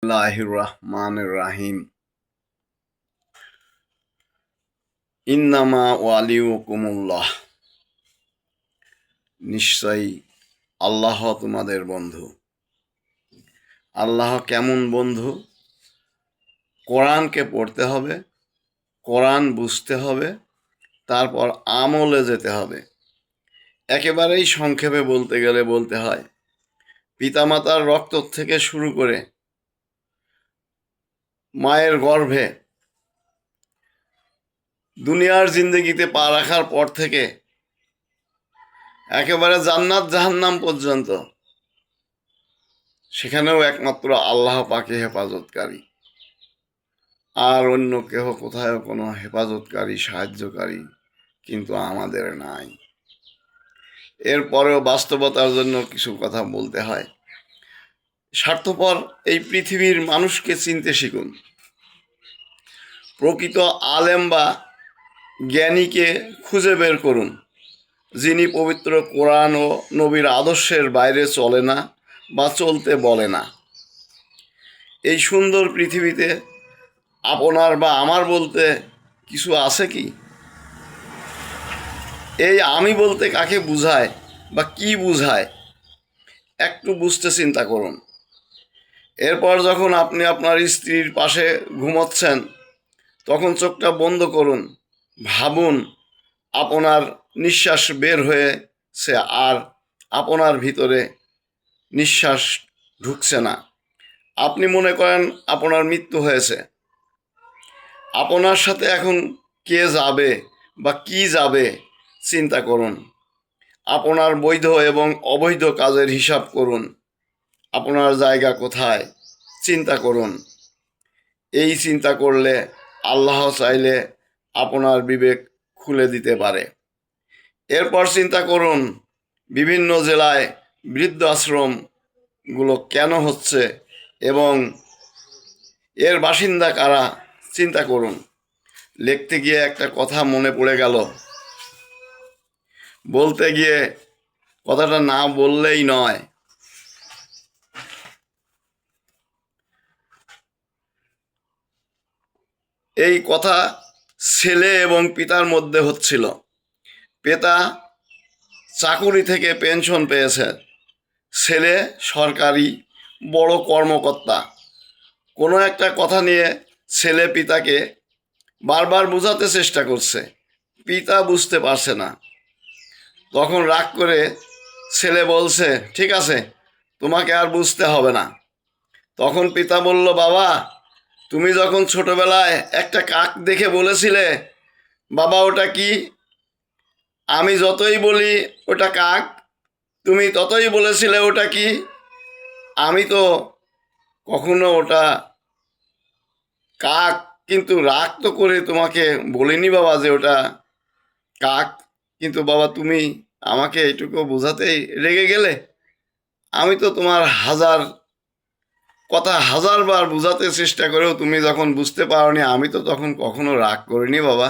বিসমিল্লাহির রহমানির রহিম। ইন্নামা ওয়ালিউকুমুল্লাহ, নিশ্চয়ই আল্লাহ তোমাদের বন্ধু। আল্লাহ কেমন বন্ধু? কোরআনকে পড়তে হবে, কোরআন বুঝতে হবে, তারপর আমলে যেতে হবে। একেবারেই সংক্ষেপে বলতে গেলে বলতে হয়, পিতামাতার রক্ত থেকে শুরু করে মায়ের গর্ভে দুনিয়ার জিন্দেগিতে পা রাখার পর থেকে একেবারে জান্নাত জাহান্নাম পর্যন্ত, সেখানেও একমাত্র আল্লাহ পাকে হেফাজতকারী, আর অন্য কেহ কোথাও কোনো হেফাজতকারী সাহায্যকারী কিন্তু আমাদের নাই। এরপরেও বাস্তবতার জন্য কিছু কথা বলতে হয়। স্বার্থপর এই পৃথিবীর মানুষকে চিনতে শিখুন। প্রকৃত আলেম বা জ্ঞানীকে খুঁজে বের করুন, যিনি পবিত্র কোরআন ও নবীর আদর্শের বাইরে চলে না বা চলতে বলে না। এই সুন্দর পৃথিবীতে আপনার বা আমার বলতে কিছু আছে কি? এই আমি বলতে কাকে বুঝায় বা কি বুঝায় একটু বুঝতে চিন্তা করুন। এরপর যখন আপনি আপনার স্ত্রীর পাশে ঘুমোচ্ছেন, তখন চোখটা বন্ধ করুন, ভাবুন আপনার নিঃশ্বাস বের হয়েছে আর আপনার ভিতরে নিঃশ্বাস ঢুকছে না। আপনি মনে করেন আপনার মৃত্যু হয়েছে। আপনার সাথে এখন কে যাবে বা কি যাবে চিন্তা করুন। আপনার বৈধ এবং অবৈধ কাজের হিসাব করুন। আপনার জায়গা কোথায় চিন্তা করুন। এই চিন্তা করলে আল্লাহ চাইলে আপনার বিবেক খুলে দিতে পারে। এরপর চিন্তা করুন, বিভিন্ন জেলায় বৃদ্ধাশ্রমগুলো কেন হচ্ছে এবং এর বাসিন্দা কারা চিন্তা করুন। লিখতে গিয়ে একটা কথা মনে পড়ে গেল, বলতে গিয়ে কথাটা না বললেই নয়। এই কথা ছেলে এবং পিতার মধ্যে হচ্ছিল। পিতা চাকুরি থেকে পেনশন পেয়েছে, ছেলে সরকারি বড় কর্মকর্তা। কোনো একটা কথা নিয়ে ছেলে পিতাকে বারবার বোঝাতে চেষ্টা করছে, পিতা বুঝতে পারছে না। তখন রাগ করে ছেলে বলছে, ঠিক আছে, তোমাকে আর বুঝতে হবে না। তখন পিতা বলল, বাবা, তুমি যখন ছোটবেলায় একটা কাক দেখে বলেছিলে, বাবা ওটা কি? আমি যতই বলি ওটা কাক, তুমি ততই বলেছিলে ওটা কি? আমি তো কখনো ওটা কাক কিন্তু রাগ তো করে তোমাকে বলিনি বাবা যে ওটা কাক। কিন্তু বাবা তুমি আমাকে এইটুকু বোঝাতেই রেগে গেলে। আমি তো তোমার কথা হাজারবার বোঝাতে চেষ্টা করেও তুমি যখন বুঝতে পারোনি, আমি তো তখন কখনো রাগ করিনি বাবা।